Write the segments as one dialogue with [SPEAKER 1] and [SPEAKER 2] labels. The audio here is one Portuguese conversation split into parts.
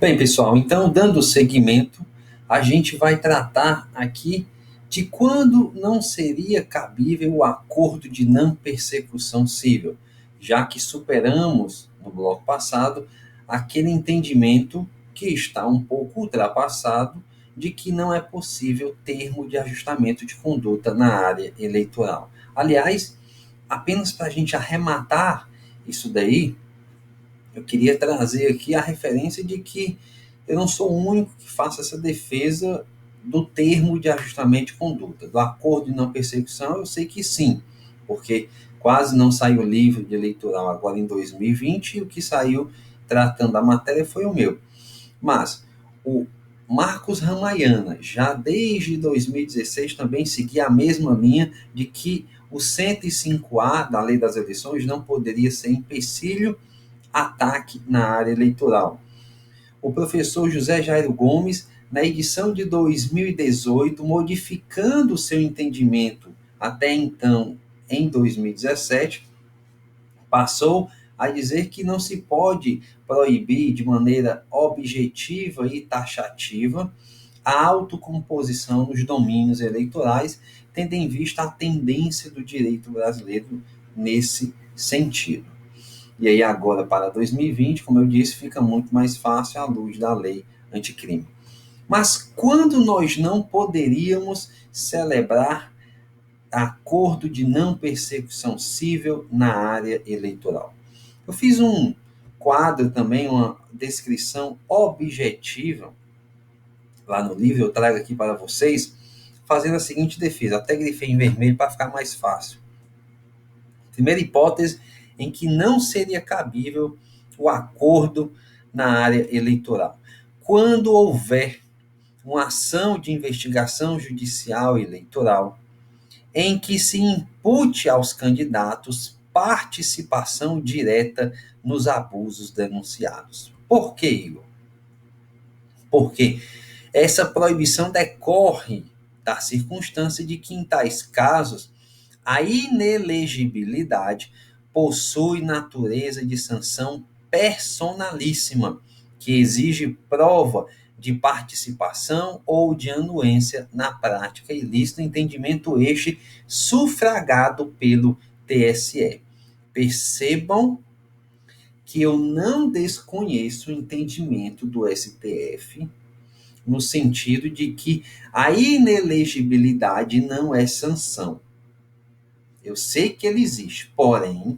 [SPEAKER 1] Bem, pessoal, então, dando seguimento, a gente vai tratar aqui de quando não seria cabível o acordo de não persecução civil, já que superamos no bloco passado aquele entendimento que está um pouco ultrapassado de que não é possível termo de ajustamento de conduta na área eleitoral. Aliás, apenas para a gente arrematar isso daí, eu queria trazer aqui a referência de que eu não sou o único que faça essa defesa do termo de ajustamento de conduta, do acordo de não persecução. Eu sei que sim, porque quase não saiu livro de eleitoral agora em 2020 e o que saiu tratando da matéria foi o meu. Mas o Marcos Ramayana, já desde 2016, também seguia a mesma linha de que o 105A da Lei das Eleições não poderia ser empecilho ataque na área eleitoral. O professor José Jairo Gomes, na edição de 2018, modificando seu entendimento até então, em 2017, passou a dizer que não se pode proibir de maneira objetiva e taxativa a autocomposição nos domínios eleitorais, tendo em vista a tendência do direito brasileiro nesse sentido. E aí agora para 2020, como eu disse, fica muito mais fácil à luz da lei anticrime. Mas quando nós não poderíamos celebrar acordo de não persecução civil na área eleitoral? Eu fiz um quadro também, uma descrição objetiva lá no livro, eu trago aqui para vocês, fazendo a seguinte defesa, até grifei em vermelho para ficar mais fácil. Primeira hipótese em que não seria cabível o acordo na área eleitoral. Quando houver uma ação de investigação judicial eleitoral em que se impute aos candidatos participação direta nos abusos denunciados. Por que, Igor? Porque essa proibição decorre da circunstância de que, em tais casos, a inelegibilidade possui natureza de sanção personalíssima, que exige prova de participação ou de anuência na prática ilícita, entendimento este sufragado pelo TSE. Percebam que eu não desconheço o entendimento do STF no sentido de que a inelegibilidade não é sanção. Eu sei que ele existe, porém,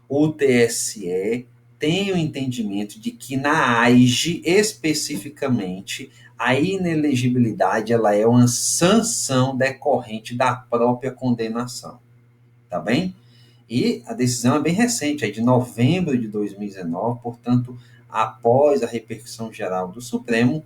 [SPEAKER 1] o TSE tem o entendimento de que na AIGE, especificamente, a inelegibilidade ela é uma sanção decorrente da própria condenação. Tá bem? E a decisão é bem recente, é de novembro de 2019, portanto, após a repercussão geral do Supremo,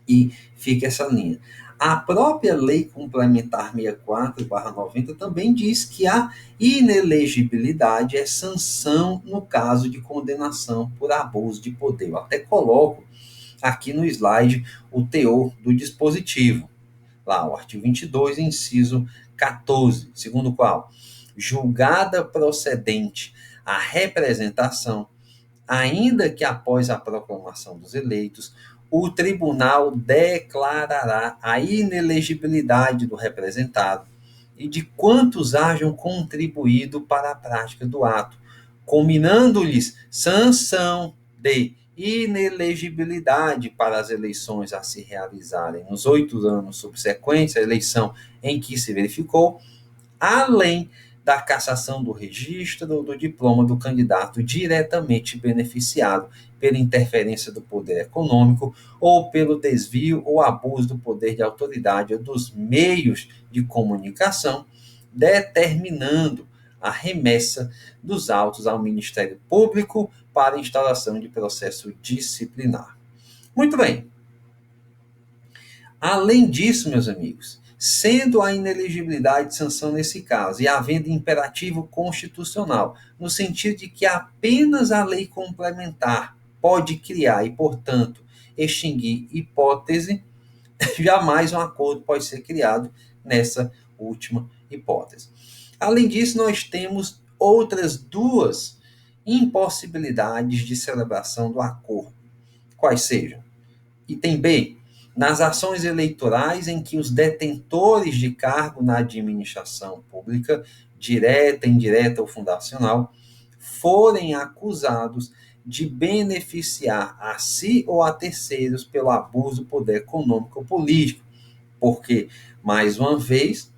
[SPEAKER 1] e fica essa linha. A própria Lei Complementar 64/90 também diz que a inelegibilidade é sanção no caso de condenação por abuso de poder. Eu até coloco aqui no slide o teor do dispositivo. Lá, o artigo 22, inciso 14, segundo o qual, julgada procedente a representação, ainda que após a proclamação dos eleitos, o tribunal declarará a inelegibilidade do representado e de quantos hajam contribuído para a prática do ato, combinando-lhes sanção de inelegibilidade para as eleições a se realizarem nos 8 anos subsequentes à eleição em que se verificou, além da cassação do registro ou do diploma do candidato diretamente beneficiado pela interferência do poder econômico ou pelo desvio ou abuso do poder de autoridade ou dos meios de comunicação, determinando a remessa dos autos ao Ministério Público para instauração de processo disciplinar. Muito bem. Além disso, meus amigos, sendo a inelegibilidade de sanção nesse caso e havendo imperativo constitucional, no sentido de que apenas a lei complementar pode criar e, portanto, extinguir hipótese, jamais um acordo pode ser criado nessa última hipótese. Além disso, nós temos outras duas impossibilidades de celebração do acordo. quais sejam. Item B, nas ações eleitorais em que os detentores de cargo na administração pública, direta, indireta ou fundacional, forem acusados de beneficiar a si ou a terceiros pelo abuso do poder econômico ou político, porque, mais uma vez,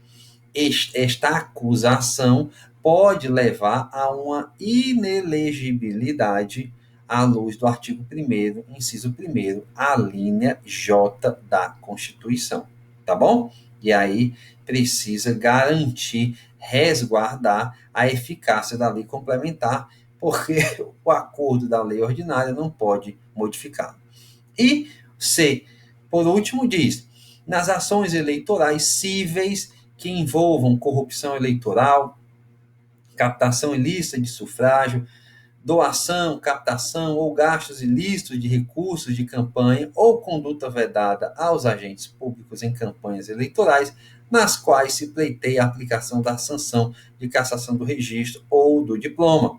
[SPEAKER 1] esta acusação pode levar a uma inelegibilidade à luz do artigo 1º, inciso 1º, a linha J da Constituição, tá bom? E aí precisa garantir, resguardar a eficácia da lei complementar, porque o acordo da lei ordinária não pode modificá-lo. E C, por último, diz: nas ações eleitorais cíveis que envolvam corrupção eleitoral, captação ilícita de sufrágio, doação, captação ou gastos ilícitos de recursos de campanha ou conduta vedada aos agentes públicos em campanhas eleitorais, nas quais se pleiteia a aplicação da sanção de cassação do registro ou do diploma,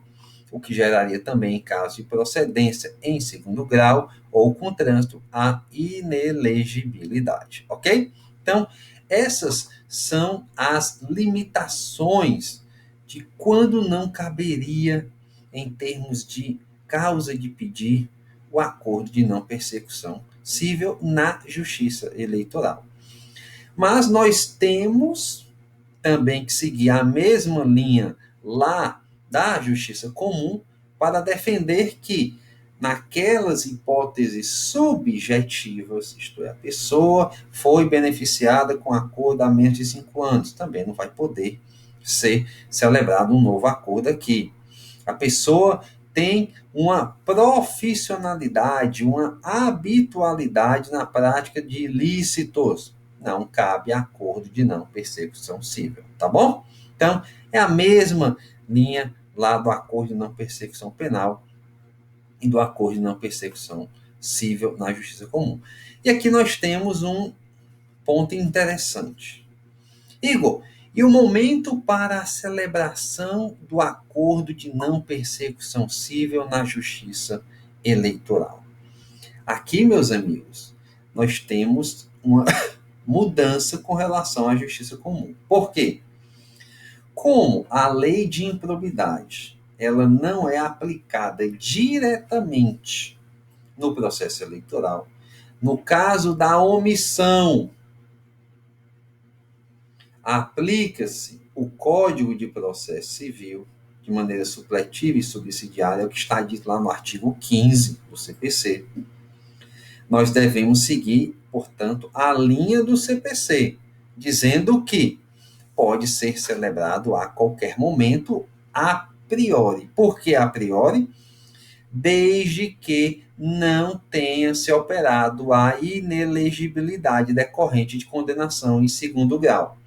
[SPEAKER 1] o que geraria também, em caso de procedência em segundo grau ou com trânsito, a inelegibilidade, ok? Então, essas são as limitações de quando não caberia, em termos de causa de pedir, o acordo de não persecução civil na justiça eleitoral. Mas nós temos também que seguir a mesma linha lá da justiça comum para defender que, naquelas hipóteses subjetivas, isto é, a pessoa foi beneficiada com acordo há menos de 5 anos, também não vai poder ser celebrado um novo acordo aqui. A pessoa tem uma profissionalidade, uma habitualidade na prática de ilícitos. Não cabe acordo de não persecução civil, tá bom? Então, é a mesma linha lá do acordo de não persecução penal e do acordo de não persecução civil na justiça comum. E aqui nós temos um ponto interessante. Igor, e o momento para a celebração do acordo de não persecução civil na justiça eleitoral? Aqui, meus amigos, nós temos uma mudança com relação à justiça comum. Por quê? Como a lei de improbidade, ela não é aplicada diretamente no processo eleitoral, no caso da omissão, aplica-se o Código de Processo Civil de maneira supletiva e subsidiária, o que está dito lá no artigo 15 do CPC. Nós devemos seguir, portanto, a linha do CPC, dizendo que pode ser celebrado a qualquer momento, a priori. Por que a priori? Desde que não tenha se operado a inelegibilidade decorrente de condenação em segundo grau.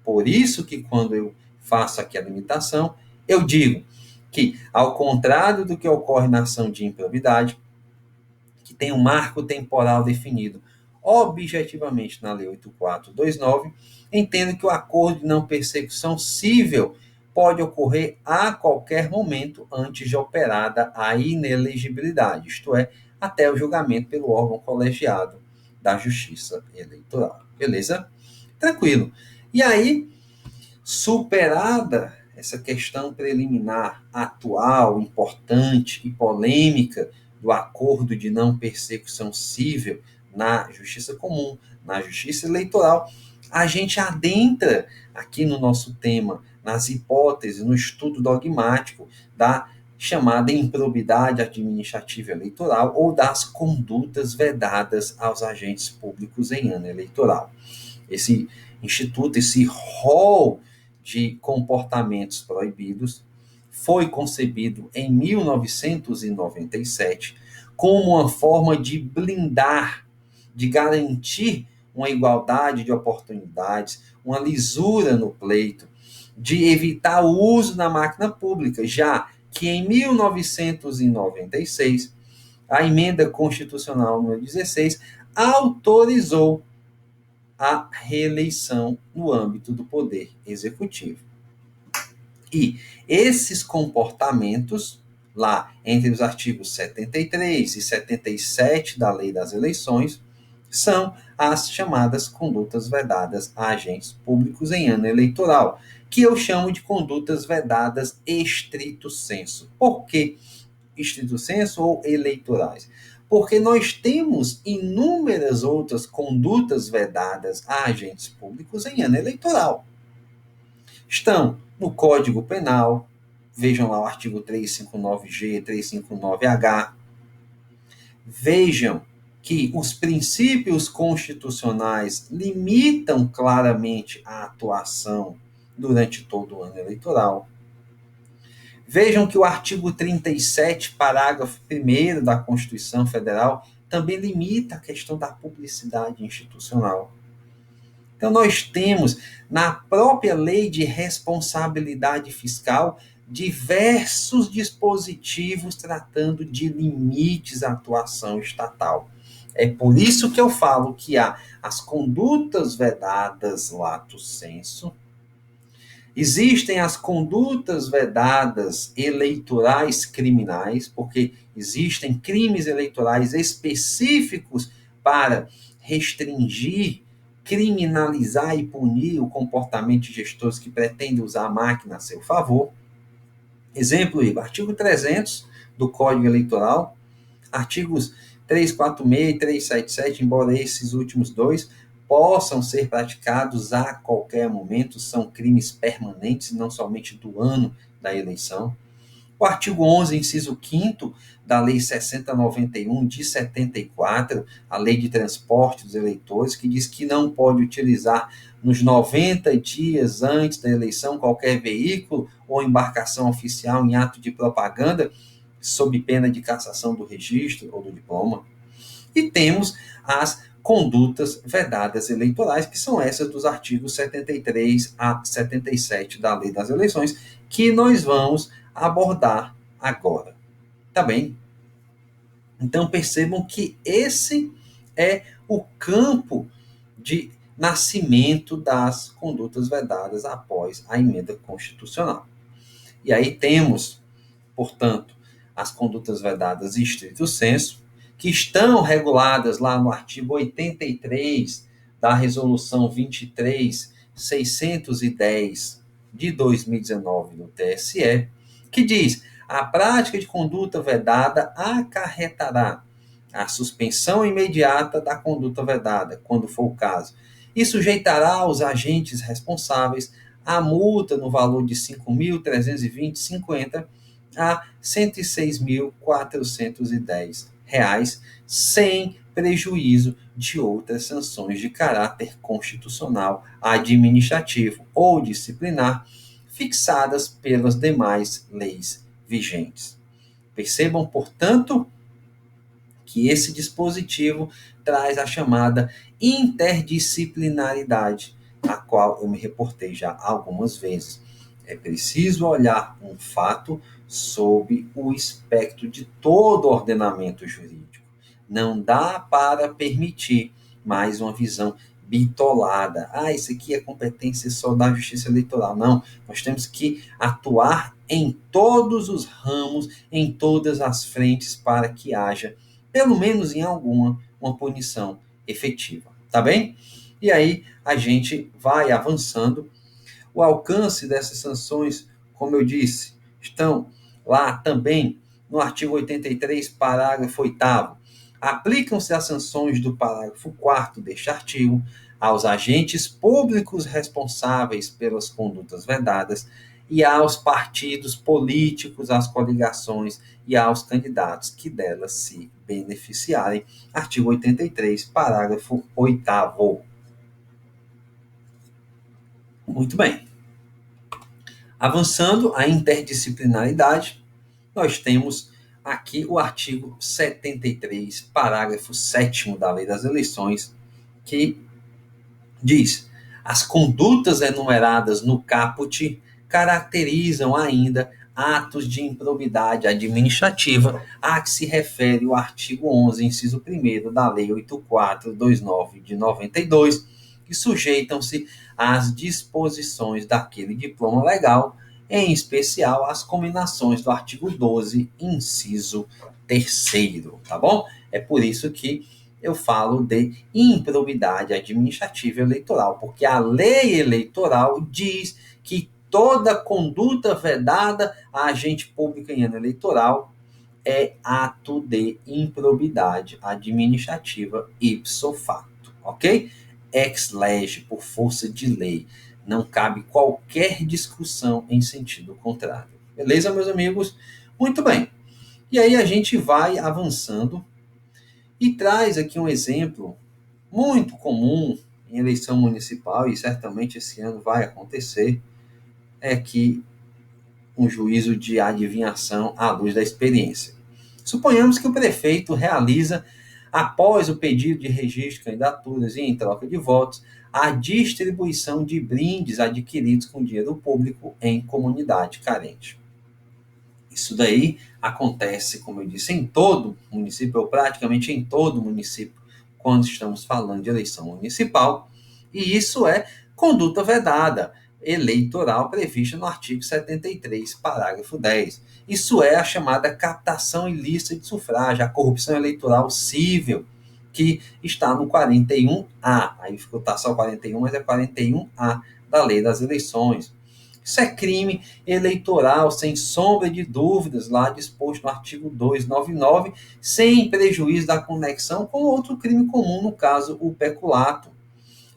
[SPEAKER 1] Por isso que quando eu faço aqui a limitação, eu digo que, ao contrário do que ocorre na ação de improbidade, que tem um marco temporal definido objetivamente na Lei 8.429, entendo que o acordo de não persecução civil pode ocorrer a qualquer momento antes de operada a inelegibilidade, isto é, até o julgamento pelo órgão colegiado da Justiça Eleitoral. Beleza? Tranquilo. E aí, superada essa questão preliminar atual, importante e polêmica do acordo de não persecução civil na justiça comum, na justiça eleitoral, a gente adentra aqui no nosso tema, nas hipóteses, no estudo dogmático da chamada improbidade administrativa eleitoral ou das condutas vedadas aos agentes públicos em ano eleitoral. Esse instituto, esse rol de comportamentos proibidos, foi concebido em 1997 como uma forma de blindar, de garantir uma igualdade de oportunidades, uma lisura no pleito, de evitar o uso da máquina pública, já que em 1996, a emenda constitucional número 16 autorizou a reeleição no âmbito do poder executivo. E esses comportamentos lá entre os artigos 73 e 77 da Lei das Eleições, são as chamadas condutas vedadas a agentes públicos em ano eleitoral, que eu chamo de condutas vedadas estrito sensu. Por que estrito sensu ou eleitorais? Porque nós temos inúmeras outras condutas vedadas a agentes públicos em ano eleitoral. Estão no Código Penal, vejam lá o artigo 359G, 359H. Vejam que os princípios constitucionais limitam claramente a atuação durante todo o ano eleitoral. Vejam que o artigo 37, parágrafo 1º da Constituição Federal, também limita a questão da publicidade institucional. Então, nós temos, na própria lei de responsabilidade fiscal, diversos dispositivos tratando de limites à atuação estatal. É por isso que eu falo que há as condutas vedadas lato sensu, existem as condutas vedadas eleitorais criminais, porque existem crimes eleitorais específicos para restringir, criminalizar e punir o comportamento de gestores que pretendem usar a máquina a seu favor. Exemplo, Igor, artigo 300 do Código Eleitoral, artigos 346 e 377, embora esses últimos dois possam ser praticados a qualquer momento, são crimes permanentes, não somente do ano da eleição. O artigo 11, inciso 5º da Lei 6091 de 74, a Lei de Transporte dos Eleitores, que diz que não pode utilizar nos 90 dias antes da eleição qualquer veículo ou embarcação oficial em ato de propaganda, sob pena de cassação do registro ou do diploma. E temos as condutas vedadas eleitorais, que são essas dos artigos 73 a 77 da Lei das Eleições, que nós vamos abordar agora. Tá bem? Então percebam que esse é o campo de nascimento das condutas vedadas após a emenda constitucional. E aí temos, portanto, as condutas vedadas estrito sensu, que estão reguladas lá no artigo 83 da Resolução 23.610 de 2019 do TSE, que diz: a prática de conduta vedada acarretará a suspensão imediata da conduta vedada, quando for o caso, e sujeitará os agentes responsáveis a multa no valor de R$ 5.320,50 a R$ 106.410, sem prejuízo de outras sanções de caráter constitucional, administrativo ou disciplinar fixadas pelas demais leis vigentes. Percebam, portanto, que esse dispositivo traz a chamada interdisciplinaridade, a qual eu me reportei já algumas vezes. É preciso olhar um fato sob o espectro de todo o ordenamento jurídico. Não dá para permitir mais uma visão bitolada. Isso aqui é competência só da Justiça Eleitoral. Não, nós temos que atuar em todos os ramos, em todas as frentes, para que haja, pelo menos em alguma, uma punição efetiva. Tá bem? E aí a gente vai avançando. O alcance dessas sanções, como eu disse, estão lá também no artigo 83, parágrafo 8º. Aplicam-se as sanções do parágrafo 4º deste artigo aos agentes públicos responsáveis pelas condutas vedadas e aos partidos políticos, às coligações e aos candidatos que delas se beneficiarem. Artigo 83, parágrafo 8º. Muito bem. Avançando a interdisciplinaridade, nós temos aqui o artigo 73, parágrafo 7º da Lei das Eleições, que diz: as condutas enumeradas no caput caracterizam ainda atos de improbidade administrativa a que se refere o artigo 11, inciso 1º da Lei 8429 de 92, que sujeitam-se às disposições daquele diploma legal em especial as combinações do artigo 12, inciso 3º, tá bom? É por isso que eu falo de improbidade administrativa eleitoral, porque a lei eleitoral diz que toda conduta vedada a agente público em ano eleitoral é ato de improbidade administrativa ipso facto, ok? Ex lege, por força de lei. Não cabe qualquer discussão em sentido contrário. Beleza, meus amigos? Muito bem. E aí a gente vai avançando e traz aqui um exemplo muito comum em eleição municipal, e certamente esse ano vai acontecer, é que um juízo de adivinhação à luz da experiência. Suponhamos que o prefeito realiza, após o pedido de registro de candidaturas e em troca de votos, a distribuição de brindes adquiridos com dinheiro público em comunidade carente. Isso daí acontece, como eu disse, em todo município, ou praticamente em todo município, quando estamos falando de eleição municipal, e isso é conduta vedada eleitoral prevista no artigo 73, parágrafo 10. Isso é a chamada captação ilícita de sufrágio, a corrupção eleitoral cível, que está no 41A. Aí ficou tá só 41, mas é 41A da Lei das Eleições. Isso é crime eleitoral, sem sombra de dúvidas, lá disposto no artigo 299, sem prejuízo da conexão com outro crime comum, no caso, o peculato.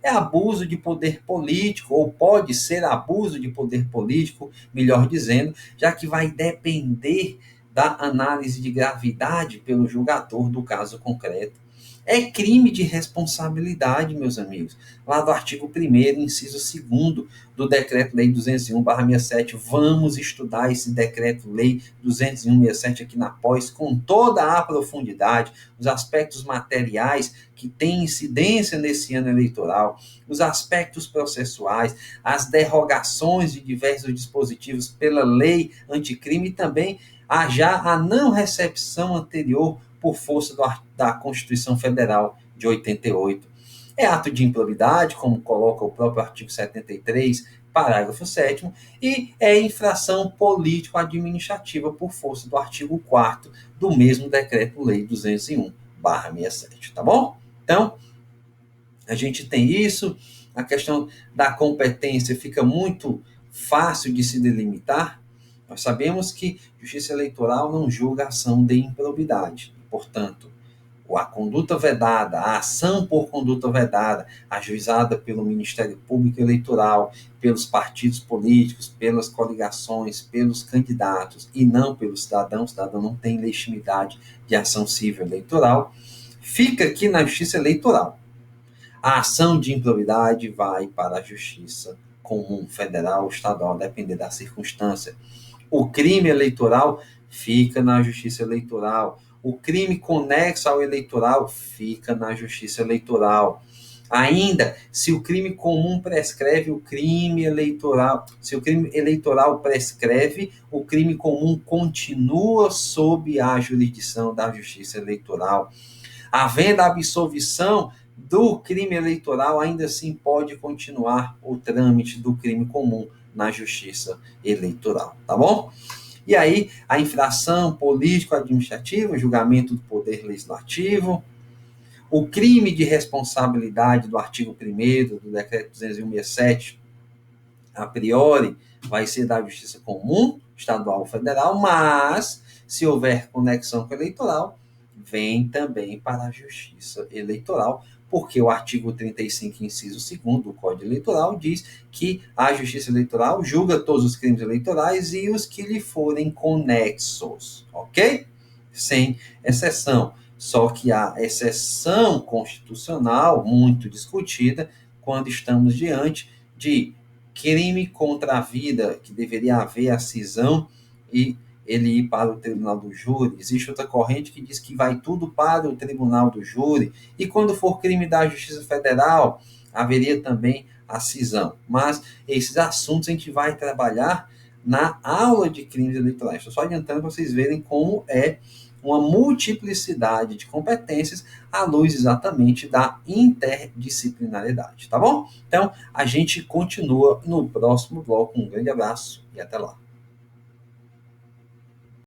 [SPEAKER 1] É abuso de poder político, ou pode ser abuso de poder político, melhor dizendo, já que vai depender da análise de gravidade pelo julgador do caso concreto. É crime de responsabilidade, meus amigos. Lá do artigo 1º, inciso 2º do Decreto-Lei 201/67. Vamos estudar esse Decreto-Lei 201/67 aqui na pós, com toda a profundidade, os aspectos materiais que têm incidência nesse ano eleitoral, os aspectos processuais, as derrogações de diversos dispositivos pela lei anticrime e também a não recepção anterior por força da Constituição Federal de 88. É ato de improbidade, como coloca o próprio artigo 73, parágrafo 7º, e é infração político-administrativa por força do artigo 4º do mesmo Decreto-Lei 201/67, tá bom? Então, a gente tem isso, a questão da competência fica muito fácil de se delimitar. Nós sabemos que justiça eleitoral não julga ação de improbidade. Portanto, a conduta vedada, a ação por conduta vedada, ajuizada pelo Ministério Público Eleitoral, pelos partidos políticos, pelas coligações, pelos candidatos e não pelo cidadão, o cidadão não tem legitimidade de ação civil eleitoral, fica aqui na Justiça Eleitoral. A ação de improbidade vai para a Justiça Comum Federal, estadual, a depender da circunstância. O crime eleitoral fica na Justiça Eleitoral. O crime conexo ao eleitoral fica na Justiça Eleitoral. Ainda, se o crime comum prescreve o crime eleitoral, se o crime eleitoral prescreve, o crime comum continua sob a jurisdição da Justiça Eleitoral. Havendo a absolvição do crime eleitoral, ainda assim pode continuar o trâmite do crime comum na Justiça Eleitoral, tá bom? E aí, a infração político-administrativa, julgamento do Poder Legislativo, o crime de responsabilidade do artigo 1º do Decreto 201/67, a priori, vai ser da Justiça Comum, estadual ou federal, mas, se houver conexão com o eleitoral, vem também para a Justiça Eleitoral, porque o artigo 35, inciso 2º do Código Eleitoral diz que a Justiça Eleitoral julga todos os crimes eleitorais e os que lhe forem conexos, ok? Sem exceção. Só que a exceção constitucional, muito discutida, quando estamos diante de crime contra a vida, que deveria haver a cisão e ele ir para o tribunal do júri. Existe outra corrente que diz que vai tudo para o tribunal do júri. E quando for crime da Justiça Federal, haveria também a cisão. Mas esses assuntos a gente vai trabalhar na aula de crimes eleitorais. Estou só adiantando para vocês verem como é uma multiplicidade de competências à luz exatamente da interdisciplinariedade, tá bom? Então, a gente continua no próximo bloco. Um grande abraço e até lá.